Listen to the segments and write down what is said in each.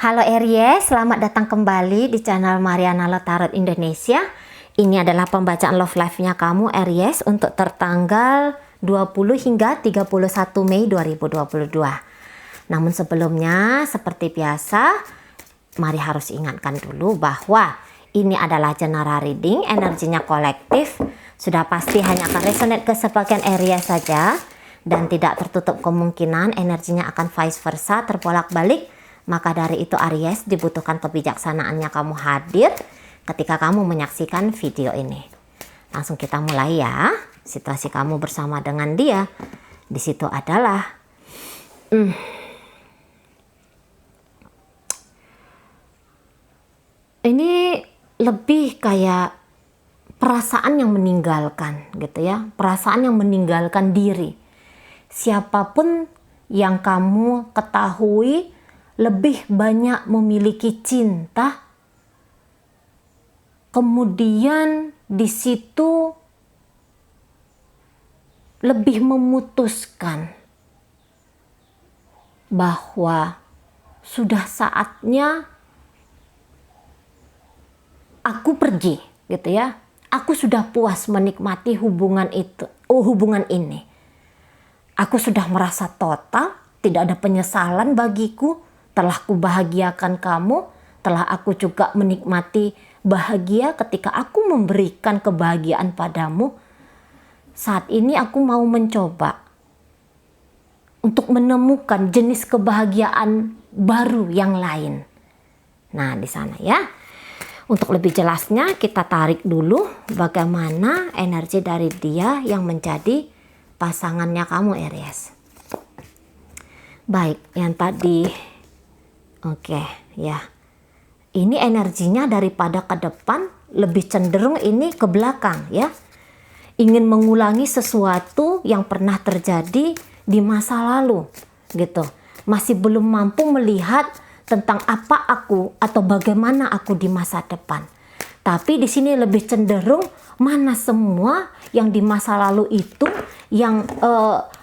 Halo Aries, selamat datang kembali di channel Mariana Tarot Indonesia. Ini adalah pembacaan love life-nya kamu Aries untuk tertanggal 20 hingga 31 Mei 2022. Namun sebelumnya, seperti biasa, mari harus ingatkan dulu bahwa ini adalah general reading, energinya kolektif. Sudah pasti hanya akan resonate ke sebagian Aries saja dan tidak tertutup kemungkinan energinya akan vice versa, terbolak-balik. Maka dari itu Aries, dibutuhkan kebijaksanaannya kamu hadir ketika kamu menyaksikan video ini. Langsung kita mulai ya. Situasi kamu bersama dengan dia di situ adalah ini lebih kayak perasaan yang meninggalkan gitu ya. Perasaan yang meninggalkan diri. Siapapun yang kamu ketahui lebih banyak memiliki cinta, kemudian di situ lebih memutuskan bahwa sudah saatnya aku pergi, gitu ya. Aku sudah puas menikmati hubungan ini. Aku sudah merasa total, tidak ada penyesalan bagiku. Telah kubahagiakan kamu, telah aku juga menikmati bahagia ketika aku memberikan kebahagiaan padamu. Saat ini aku mau mencoba untuk menemukan jenis kebahagiaan baru yang lain. Nah, di sana ya. Untuk lebih jelasnya kita tarik dulu bagaimana energi dari dia yang menjadi pasangannya kamu Aries. Baik, yang tadi oke, ya. Ini energinya daripada ke depan lebih cenderung ini ke belakang ya. Ingin mengulangi sesuatu yang pernah terjadi di masa lalu gitu. Masih belum mampu melihat tentang apa aku atau bagaimana aku di masa depan. Tapi di sini lebih cenderung mana semua yang di masa lalu itu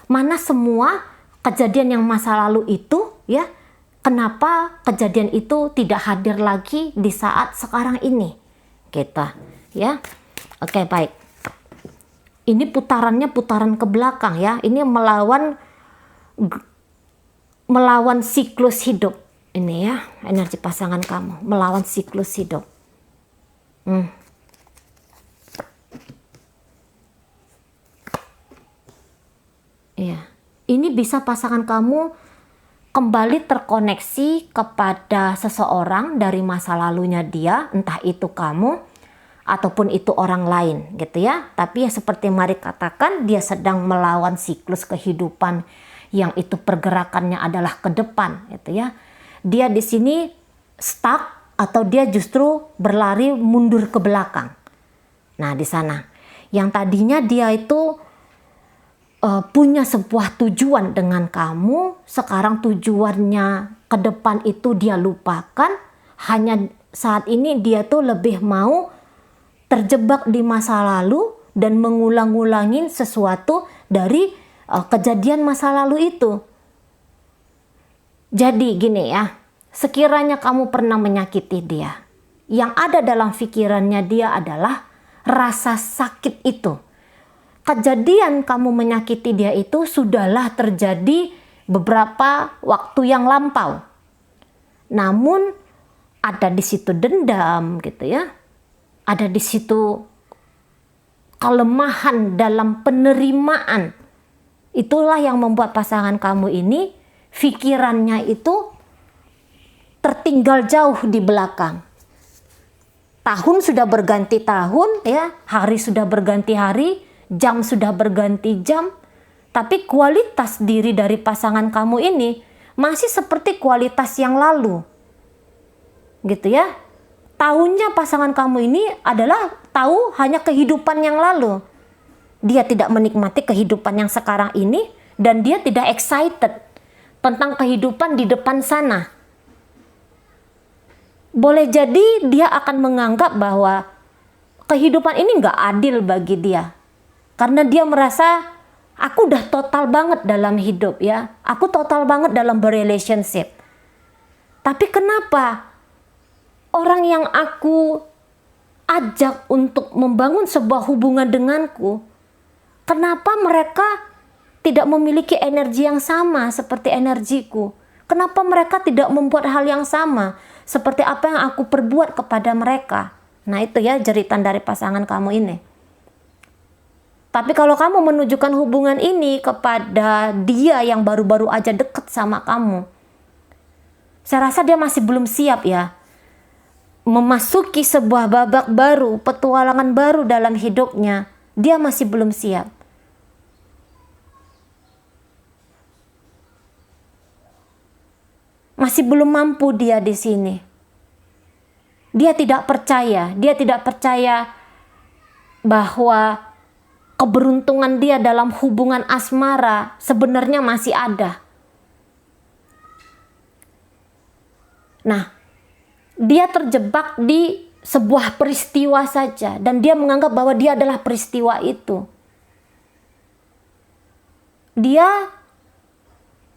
mana semua kejadian yang masa lalu itu ya. Kenapa kejadian itu tidak hadir lagi di saat sekarang ini? Gitu, ya. Oke, baik. Ini putarannya putaran ke belakang ya. Ini melawan siklus hidup. Ini ya, energi pasangan kamu. Melawan siklus hidup. Iya. Ini bisa pasangan kamu kembali terkoneksi kepada seseorang dari masa lalunya dia, entah itu kamu ataupun itu orang lain gitu ya. Tapi ya seperti mari katakan dia sedang melawan siklus kehidupan yang itu pergerakannya adalah ke depan gitu ya. Dia di sini stuck atau dia justru berlari mundur ke belakang. Nah, di sana yang tadinya dia itu punya sebuah tujuan dengan kamu, sekarang tujuannya ke depan itu dia lupakan. Hanya saat ini dia tuh lebih mau terjebak di masa lalu dan mengulang-ulangin sesuatu dari kejadian masa lalu itu. Jadi gini ya, sekiranya kamu pernah menyakiti dia, yang ada dalam pikirannya dia adalah rasa sakit itu. Kejadian kamu menyakiti dia itu sudahlah terjadi beberapa waktu yang lampau. Namun ada di situ dendam gitu ya. Ada di situ kelemahan dalam penerimaan. Itulah yang membuat pasangan kamu ini pikirannya itu tertinggal jauh di belakang. Tahun sudah berganti tahun ya, hari sudah berganti hari. Jam sudah berganti jam, tapi kualitas diri dari pasangan kamu ini masih seperti kualitas yang lalu. Gitu ya. Tahunnya pasangan kamu ini adalah tahu hanya kehidupan yang lalu. Dia tidak menikmati kehidupan yang sekarang ini dan dia tidak excited tentang kehidupan di depan sana. Boleh jadi dia akan menganggap bahwa kehidupan ini nggak adil bagi dia. Karena dia merasa aku udah total banget dalam hidup ya. Aku total banget dalam berrelationship. Tapi kenapa orang yang aku ajak untuk membangun sebuah hubungan denganku, kenapa mereka tidak memiliki energi yang sama seperti energiku? Kenapa mereka tidak membuat hal yang sama seperti apa yang aku perbuat kepada mereka? Nah itu ya jeritan dari pasangan kamu ini. Tapi kalau kamu menunjukkan hubungan ini kepada dia yang baru-baru aja deket sama kamu, saya rasa dia masih belum siap ya. Memasuki sebuah babak baru, petualangan baru dalam hidupnya, dia masih belum siap. Masih belum mampu dia di sini. Dia tidak percaya bahwa keberuntungan dia dalam hubungan asmara sebenarnya masih ada. Nah, dia terjebak di sebuah peristiwa saja dan dia menganggap bahwa dia adalah peristiwa itu. Dia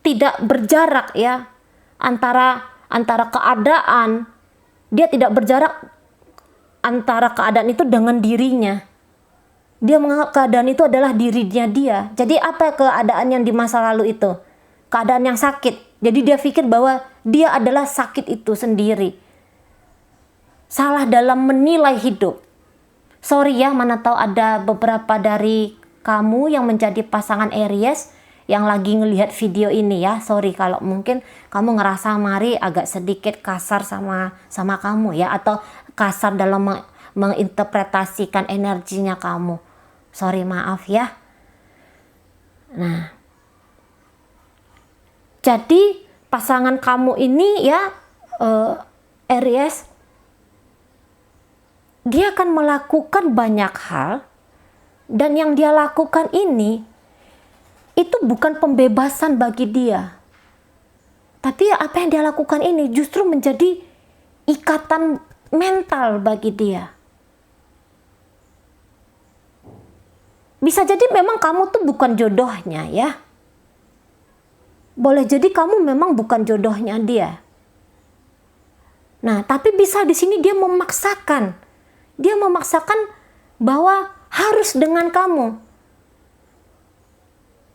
tidak berjarak ya antara keadaan. Dia tidak berjarak antara keadaan itu dengan dirinya. Dia menganggap keadaan itu adalah dirinya dia. Jadi apa keadaan yang di masa lalu itu? Keadaan yang sakit. Jadi dia pikir bahwa dia adalah sakit itu sendiri. Salah dalam menilai hidup. Sorry ya, mana tahu ada beberapa dari kamu yang menjadi pasangan Aries yang lagi ngelihat video ini ya. Sorry kalau mungkin kamu ngerasa Mari agak sedikit kasar sama kamu ya, atau kasar dalam menginterpretasikan energinya kamu. Sorry, maaf ya. Nah, jadi pasangan kamu ini ya Aries, dia akan melakukan banyak hal, dan yang dia lakukan ini itu bukan pembebasan bagi dia. Tapi apa yang dia lakukan ini justru menjadi ikatan mental bagi dia. Bisa jadi memang kamu tuh bukan jodohnya ya. Boleh jadi kamu memang bukan jodohnya dia. Nah, tapi bisa di sini dia memaksakan. Dia memaksakan bahwa harus dengan kamu.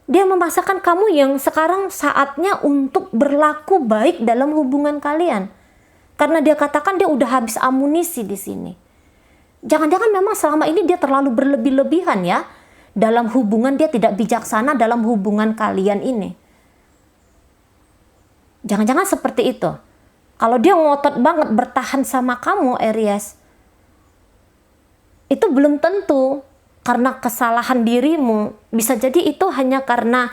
Dia memaksakan kamu yang sekarang saatnya untuk berlaku baik dalam hubungan kalian. Karena dia katakan dia udah habis amunisi di sini. Jangan-jangan memang selama ini dia terlalu berlebih-lebihan ya. Dalam hubungan dia tidak bijaksana dalam hubungan kalian ini. Jangan-jangan seperti itu. Kalau dia ngotot banget bertahan sama kamu Aries, itu belum tentu karena kesalahan dirimu. Bisa jadi itu hanya karena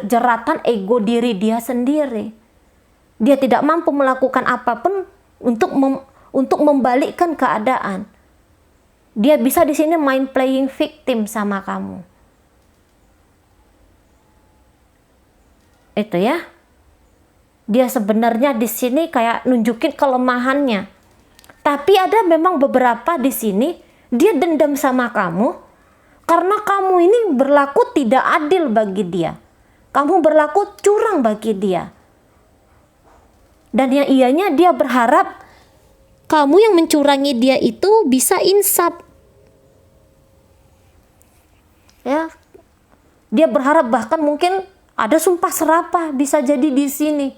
jeratan ego diri dia sendiri. Dia tidak mampu melakukan apapun untuk membalikkan keadaan. Dia bisa di sini main playing victim sama kamu. Itu ya. Dia sebenarnya di sini kayak nunjukin kelemahannya. Tapi ada memang beberapa di sini dia dendam sama kamu karena kamu ini berlaku tidak adil bagi dia. Kamu berlaku curang bagi dia. Dan yang ianya dia berharap kamu yang mencurangi dia itu bisa insaf. Ya. Dia berharap bahkan mungkin ada sumpah serapah bisa jadi di sini.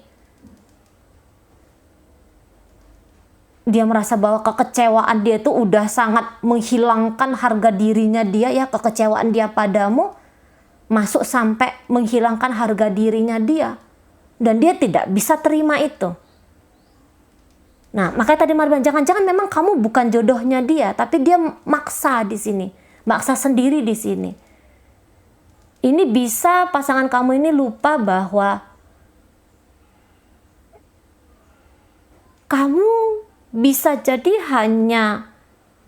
Dia merasa bahwa kekecewaan dia itu udah sangat menghilangkan harga dirinya dia ya, kekecewaan dia padamu masuk sampai menghilangkan harga dirinya dia, dan dia tidak bisa terima itu. Nah, makanya tadi Marban, jangan-jangan memang kamu bukan jodohnya dia, tapi dia maksa di sini, maksa sendiri di sini. Ini bisa pasangan kamu ini lupa bahwa kamu bisa jadi hanya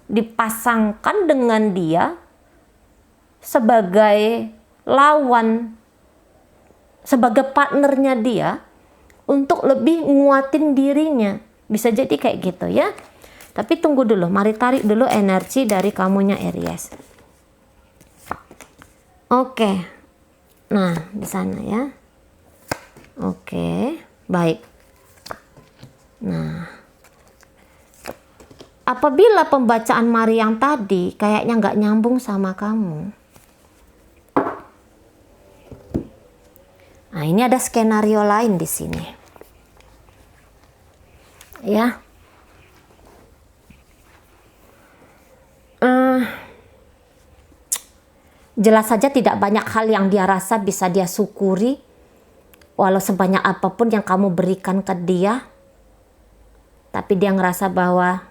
dipasangkan dengan dia sebagai lawan, sebagai partnernya dia untuk lebih nguatin dirinya. Bisa jadi kayak gitu ya. Tapi tunggu dulu, mari tarik dulu energi dari kamunya Aries. Oke. Nah, di sana ya. Oke, baik. Nah, apabila pembacaan Mari yang tadi kayaknya nggak nyambung sama kamu, nah ini ada skenario lain di sini, ya. Jelas saja tidak banyak hal yang dia rasa bisa dia syukuri, walau sebanyak apapun yang kamu berikan ke dia, tapi dia ngerasa bahwa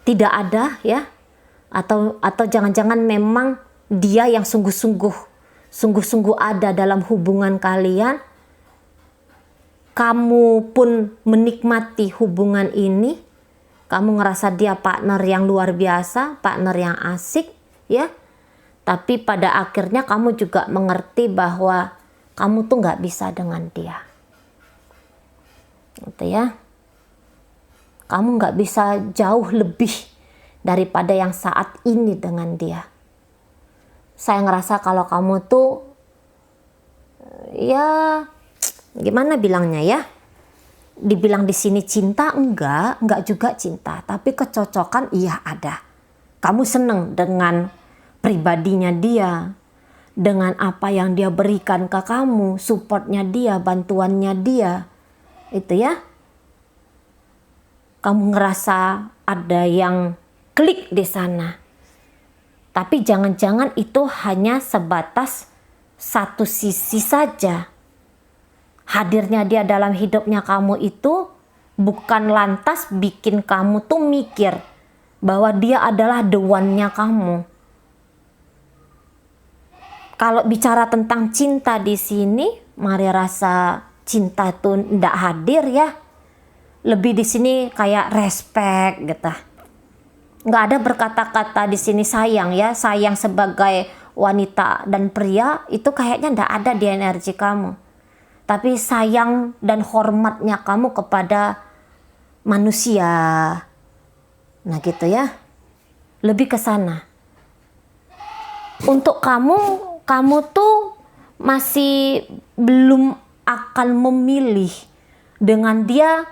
tidak ada, ya, atau jangan-jangan memang dia yang sungguh-sungguh ada dalam hubungan kalian. Kamu pun menikmati hubungan ini, kamu ngerasa dia partner yang luar biasa, partner yang asik, ya. Tapi pada akhirnya kamu juga mengerti bahwa kamu tuh nggak bisa dengan dia, gitu ya. Kamu nggak bisa jauh lebih daripada yang saat ini dengan dia. Saya ngerasa kalau kamu tuh, ya gimana bilangnya ya? Dibilang di sini cinta enggak juga cinta, tapi kecocokan iya ada. Kamu seneng dengan pribadinya dia, dengan apa yang dia berikan ke kamu, supportnya dia, bantuannya dia, itu ya. Kamu ngerasa ada yang klik di sana. Tapi jangan-jangan itu hanya sebatas satu sisi saja. Hadirnya dia dalam hidupnya kamu itu bukan lantas bikin kamu tuh mikir bahwa dia adalah the one-nya kamu. Kalau bicara tentang cinta di sini, Mari rasa cinta itu ndak hadir ya. Lebih di sini kayak respect gitu. Nggak ada berkata-kata di sini sayang ya. Sayang sebagai wanita dan pria itu kayaknya ndak ada di energi kamu. Tapi sayang dan hormatnya kamu kepada manusia. Nah gitu ya. Lebih ke sana. Untuk kamu tuh masih belum akan memilih dengan dia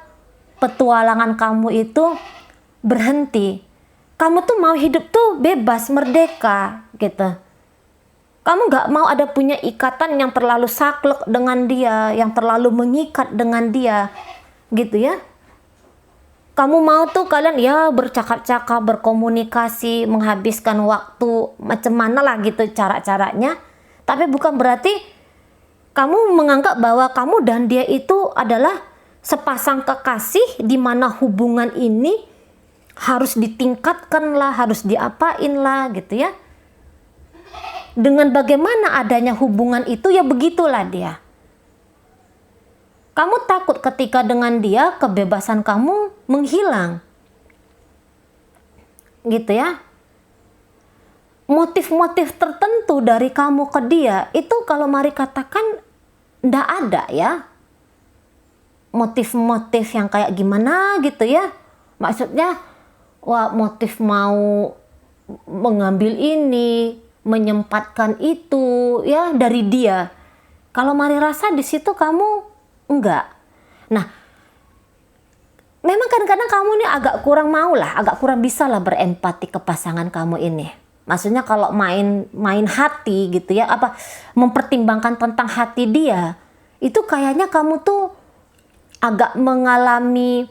petualangan kamu itu berhenti. Kamu tuh mau hidup tuh bebas, merdeka gitu. Kamu gak mau ada punya ikatan yang terlalu saklek dengan dia, yang terlalu mengikat dengan dia gitu ya. Kamu mau tuh kalian ya bercakap-cakap, berkomunikasi, menghabiskan waktu macam mana lah gitu cara-caranya. Tapi bukan berarti kamu menganggap bahwa kamu dan dia itu adalah sepasang kekasih di mana hubungan ini harus ditingkatkan lah, harus diapain lah gitu ya. Dengan bagaimana adanya hubungan itu ya begitulah dia. Kamu takut ketika dengan dia kebebasan kamu menghilang. Gitu ya. Motif-motif tertentu dari kamu ke dia itu kalau Mari katakan ndak ada ya. Motif-motif yang kayak gimana gitu ya. Maksudnya wah motif mau mengambil ini, menyempatkan itu ya dari dia. Kalau Mari rasa di situ kamu enggak. Nah, memang kadang-kadang kamu ini agak kurang mau lah, agak kurang bisa lah berempati ke pasangan kamu ini. Maksudnya kalau main hati gitu ya, apa mempertimbangkan tentang hati dia, itu kayaknya kamu tuh agak mengalami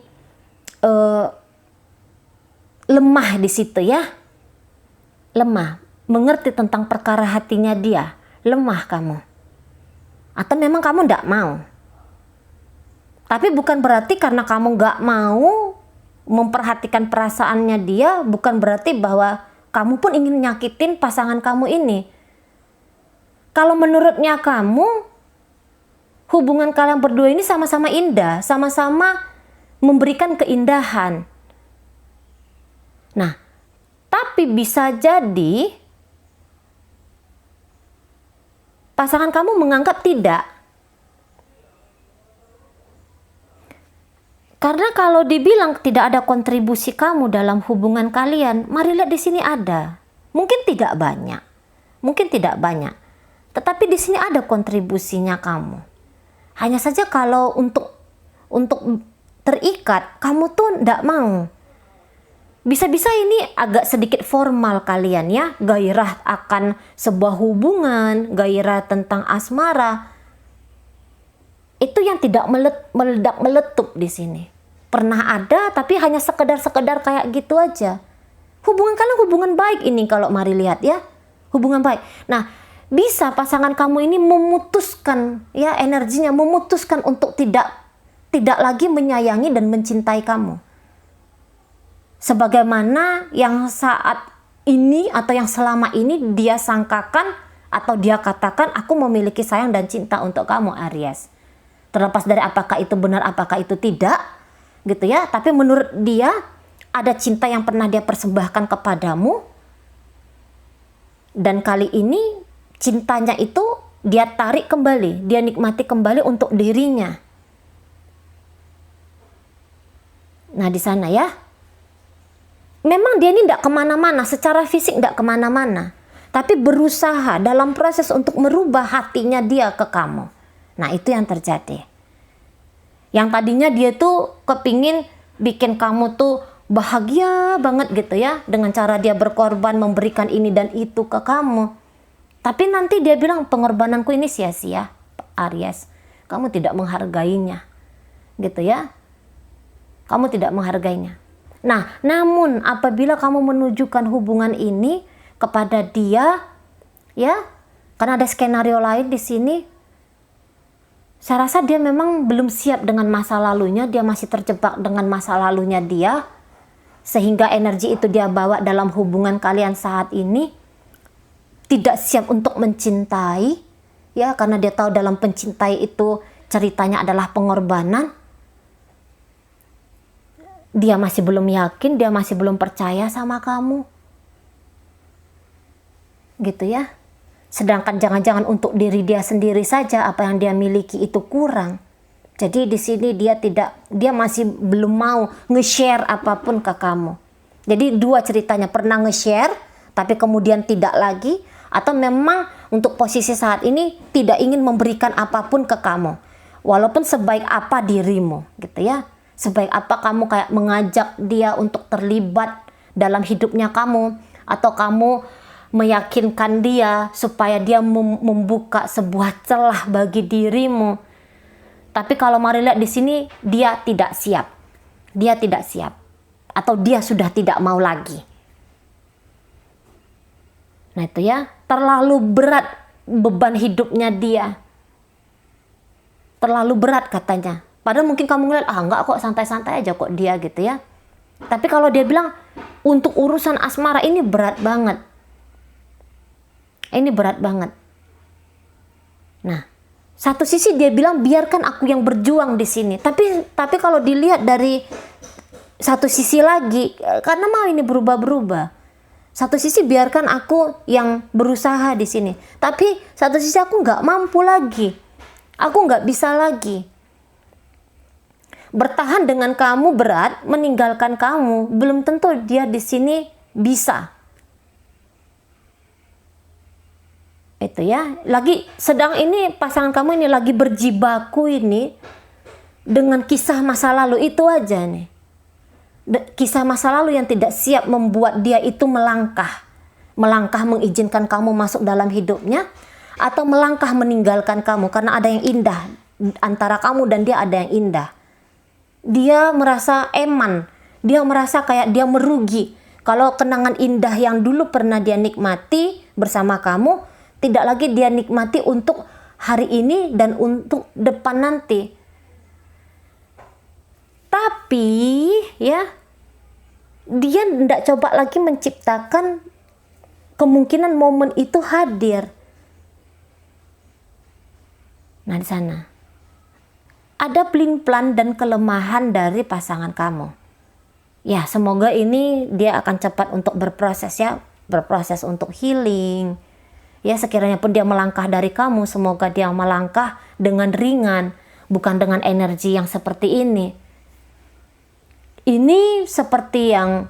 lemah di situ ya. Lemah, mengerti tentang perkara hatinya dia, lemah kamu. Atau memang kamu enggak mau. Tapi bukan berarti karena kamu nggak mau memperhatikan perasaannya dia, bukan berarti bahwa kamu pun ingin nyakitin pasangan kamu ini. Kalau menurutnya kamu, hubungan kalian berdua ini sama-sama indah, sama-sama memberikan keindahan. Nah, tapi bisa jadi pasangan kamu menganggap tidak. Karena kalau dibilang tidak ada kontribusi kamu dalam hubungan kalian, Mari lihat di sini ada. Mungkin tidak banyak. Tetapi di sini ada kontribusinya kamu. Hanya saja kalau untuk untuk terikat, kamu tuh ndak mau. Bisa-bisa ini agak sedikit formal kalian ya, gairah akan sebuah hubungan, gairah tentang asmara. Itu yang tidak meledak-meletup di sini. Pernah ada tapi hanya sekedar kayak gitu aja. Hubungan kalian hubungan baik ini kalau mari lihat ya. Hubungan baik. Nah, bisa pasangan kamu ini memutuskan ya energinya, memutuskan untuk tidak lagi menyayangi dan mencintai kamu. Sebagaimana yang saat ini atau yang selama ini dia sangkakan atau dia katakan, aku memiliki sayang dan cinta untuk kamu Aries. Terlepas dari apakah itu benar, apakah itu tidak, gitu ya. Tapi menurut dia ada cinta yang pernah dia persembahkan kepadamu. Dan kali ini cintanya itu dia tarik kembali, dia nikmati kembali untuk dirinya. Nah di sana ya. Memang dia ini tidak kemana-mana, secara fisik tidak kemana-mana. Tapi berusaha dalam proses untuk merubah hatinya dia ke kamu. Nah itu yang terjadi. Yang tadinya dia tuh kepingin bikin kamu tuh bahagia banget gitu ya. Dengan cara dia berkorban memberikan ini dan itu ke kamu. Tapi nanti dia bilang pengorbananku ini sia-sia Aries. Kamu tidak menghargainya. Gitu ya. Kamu tidak menghargainya. Nah, namun apabila kamu menunjukkan hubungan ini kepada dia, ya, karena ada skenario lain di sini, saya rasa dia memang belum siap dengan masa lalunya, dia masih terjebak dengan masa lalunya dia, sehingga energi itu dia bawa dalam hubungan kalian saat ini, tidak siap untuk mencintai, ya, karena dia tahu dalam pencintai itu ceritanya adalah pengorbanan. Dia masih belum yakin, dia masih belum percaya sama kamu. Gitu ya. Sedangkan jangan-jangan untuk diri dia sendiri saja apa yang dia miliki itu kurang. Jadi di sini dia masih belum mau nge-share apapun ke kamu. Jadi dua ceritanya, pernah nge-share tapi kemudian tidak lagi, atau memang untuk posisi saat ini tidak ingin memberikan apapun ke kamu. Walaupun sebaik apa dirimu, gitu ya. Sebaik apa kamu kayak mengajak dia untuk terlibat dalam hidupnya kamu, atau kamu meyakinkan dia supaya dia membuka sebuah celah bagi dirimu. Tapi kalau mari lihat di sini, dia tidak siap. Dia tidak siap. Atau dia sudah tidak mau lagi. Nah itu ya, terlalu berat beban hidupnya dia. Terlalu berat katanya. Padahal mungkin kamu ngeliat, enggak kok, santai-santai aja kok dia gitu ya. Tapi kalau dia bilang, untuk urusan asmara ini berat banget. Ini berat banget. Nah, satu sisi dia bilang, biarkan aku yang berjuang di sini. Tapi kalau dilihat dari satu sisi lagi, karena mau ini berubah-berubah. Satu sisi biarkan aku yang berusaha di sini. Tapi satu sisi aku nggak mampu lagi. Aku nggak bisa lagi. Bertahan dengan kamu berat, meninggalkan kamu belum tentu dia di sini bisa. Itu ya, lagi sedang ini pasangan kamu ini lagi berjibaku ini dengan kisah masa lalu itu aja nih. Kisah masa lalu yang tidak siap membuat dia itu melangkah mengizinkan kamu masuk dalam hidupnya, atau melangkah meninggalkan kamu karena ada yang indah antara kamu dan dia, ada yang indah. Dia merasa eman, dia merasa kayak dia merugi kalau kenangan indah yang dulu pernah dia nikmati bersama kamu tidak lagi dia nikmati untuk hari ini dan untuk depan nanti. Tapi ya, dia tidak coba lagi menciptakan kemungkinan momen itu hadir. Nah di sana ada pelin-pelan dan kelemahan dari pasangan kamu. Ya, semoga ini dia akan cepat untuk berproses ya, berproses untuk healing. Ya, sekiranya pun dia melangkah dari kamu, semoga dia melangkah dengan ringan, bukan dengan energi yang seperti ini. Ini seperti yang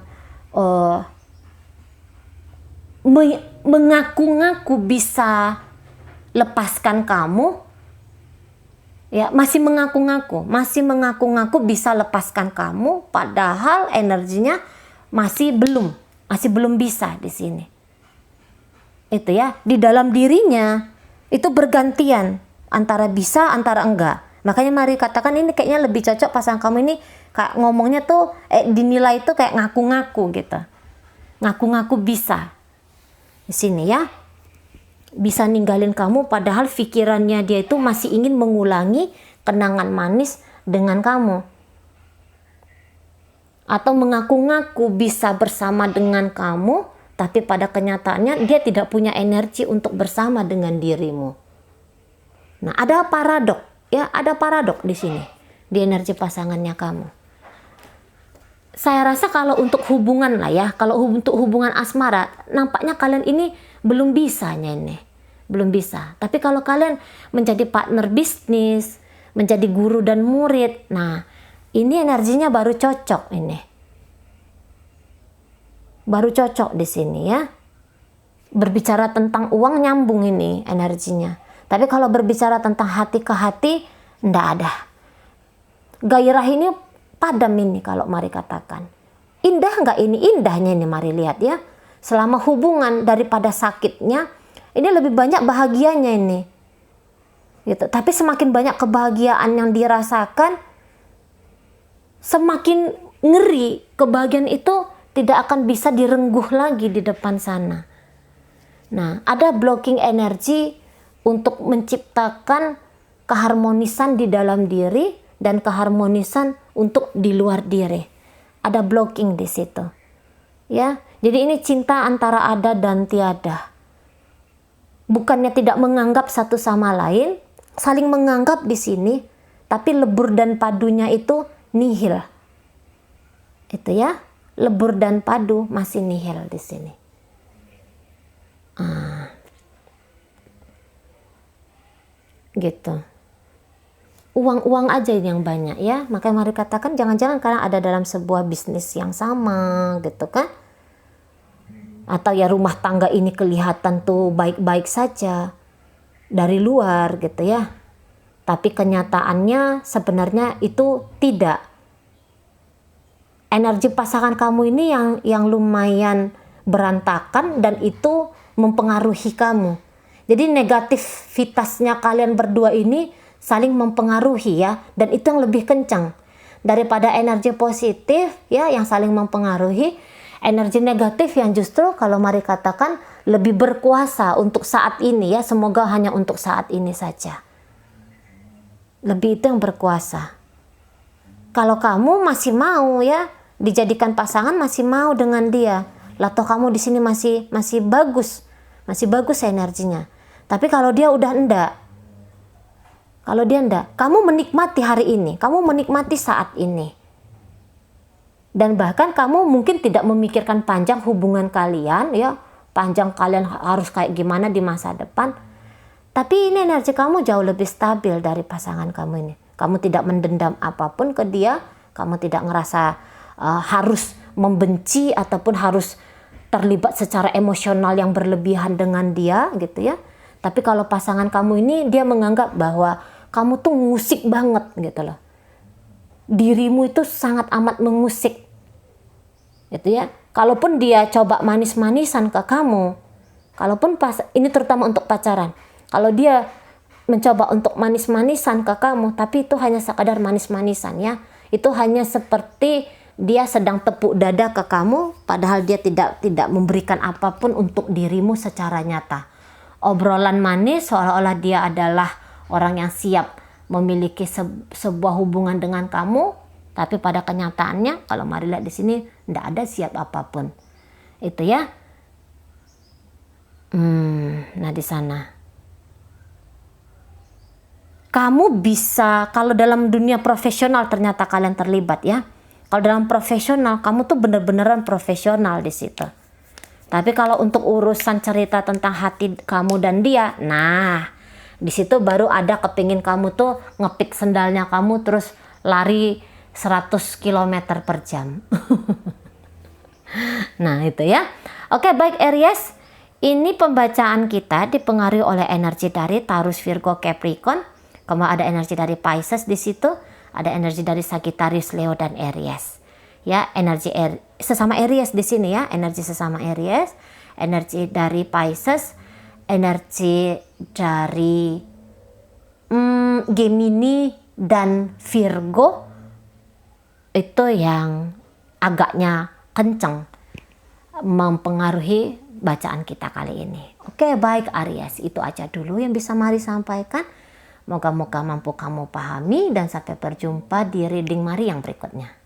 mengaku-ngaku bisa lepaskan kamu, Ya, masih mengaku-ngaku bisa lepaskan kamu, padahal energinya masih belum bisa di sini. Itu ya, di dalam dirinya itu bergantian antara bisa, antara enggak. Makanya mari katakan ini kayaknya lebih cocok pasangan kamu ini kayak ngomongnya tuh dinilai itu kayak ngaku-ngaku gitu. Ngaku-ngaku bisa. Di sini ya. Bisa ninggalin kamu padahal pikirannya dia itu masih ingin mengulangi kenangan manis dengan kamu. Atau mengaku-ngaku bisa bersama dengan kamu, tapi pada kenyataannya dia tidak punya energi untuk bersama dengan dirimu. Nah, ada paradok, ya, ada paradok di sini di energi pasangannya kamu. Saya rasa kalau untuk hubungan lah ya, kalau untuk hubungan asmara, nampaknya kalian ini belum bisanya ini. Belum bisa. Tapi kalau kalian menjadi partner bisnis, menjadi guru dan murid, nah ini energinya baru cocok ini. Baru cocok di sini ya. Berbicara tentang uang nyambung ini energinya. Tapi kalau berbicara tentang hati ke hati, enggak ada. Gairah ini padam ini kalau mari katakan. Indah enggak ini? Indahnya ini mari lihat ya. Selama hubungan daripada sakitnya, ini lebih banyak bahagianya ini. Gitu. Tapi semakin banyak kebahagiaan yang dirasakan, semakin ngeri. Kebahagiaan itu tidak akan bisa direngguh lagi di depan sana. Nah, ada blocking energi untuk menciptakan keharmonisan di dalam diri dan keharmonisan untuk di luar diri. Ada blocking di situ. Ya, jadi ini cinta antara ada dan tiada. Bukannya tidak menganggap satu sama lain, saling menganggap di sini, tapi lebur dan padunya itu nihil. Itu ya, lebur dan padu masih nihil di sini. Gitu. Uang-uang aja yang banyak ya, makanya mari katakan jangan-jangan karena ada dalam sebuah bisnis yang sama, gitu kan? Atau ya rumah tangga ini kelihatan tuh baik-baik saja dari luar gitu ya. Tapi kenyataannya sebenarnya itu tidak. Energi pasangan kamu ini yang lumayan berantakan dan itu mempengaruhi kamu. Jadi negativitasnya kalian berdua ini saling mempengaruhi ya, dan itu yang lebih kencang daripada energi positif ya yang saling mempengaruhi. Energi negatif yang justru kalau mari katakan lebih berkuasa untuk saat ini ya, semoga hanya untuk saat ini saja. Lebih itu yang berkuasa. Kalau kamu masih mau ya dijadikan pasangan, masih mau dengan dia, atau kamu di sini masih bagus energinya. Tapi kalau dia udah enggak, kamu menikmati hari ini, kamu menikmati saat ini. Dan bahkan kamu mungkin tidak memikirkan panjang hubungan kalian ya, panjang kalian harus kayak gimana di masa depan. Tapi ini energi kamu jauh lebih stabil dari pasangan kamu ini. Kamu tidak mendendam apapun ke dia, kamu tidak ngerasa harus membenci ataupun harus terlibat secara emosional yang berlebihan dengan dia gitu ya. Tapi kalau pasangan kamu ini dia menganggap bahwa kamu tuh ngusik banget gitu loh. Dirimu itu sangat amat mengusik. Gitu ya. Kalaupun dia coba manis-manisan ke kamu, kalaupun ini terutama untuk pacaran. Kalau dia mencoba untuk manis-manisan ke kamu, tapi itu hanya sekadar manis-manisan ya. Itu hanya seperti dia sedang tepuk dada ke kamu, padahal dia tidak memberikan apapun untuk dirimu secara nyata. Obrolan manis seolah-olah dia adalah orang yang siap memiliki sebuah hubungan dengan kamu, tapi pada kenyataannya kalau mari lihat di sini tidak ada siap apapun. Itu ya. Nah di sana. Kamu bisa, kalau dalam dunia profesional ternyata kalian terlibat ya. Kalau dalam profesional, kamu tuh bener-beneran profesional di situ. Tapi kalau untuk urusan cerita tentang hati kamu dan dia, nah di situ baru ada kepingin kamu tuh ngepik sendalnya kamu terus lari 100 km per jam. Nah itu ya. Oke baik Aries, ini pembacaan kita dipengaruhi oleh energi dari Taurus, Virgo, Capricorn. Kamu ada energi dari Pisces di situ, ada energi dari Sagittarius, Leo dan Aries. Ya, energi sesama Aries di sini ya, energi sesama Aries, energi dari Pisces, energi dari Gemini dan Virgo itu yang agaknya kenceng mempengaruhi bacaan kita kali ini. Oke, baik Aries, itu aja dulu yang bisa Mari sampaikan. Moga-moga mampu kamu pahami dan sampai berjumpa di reading Mari yang berikutnya.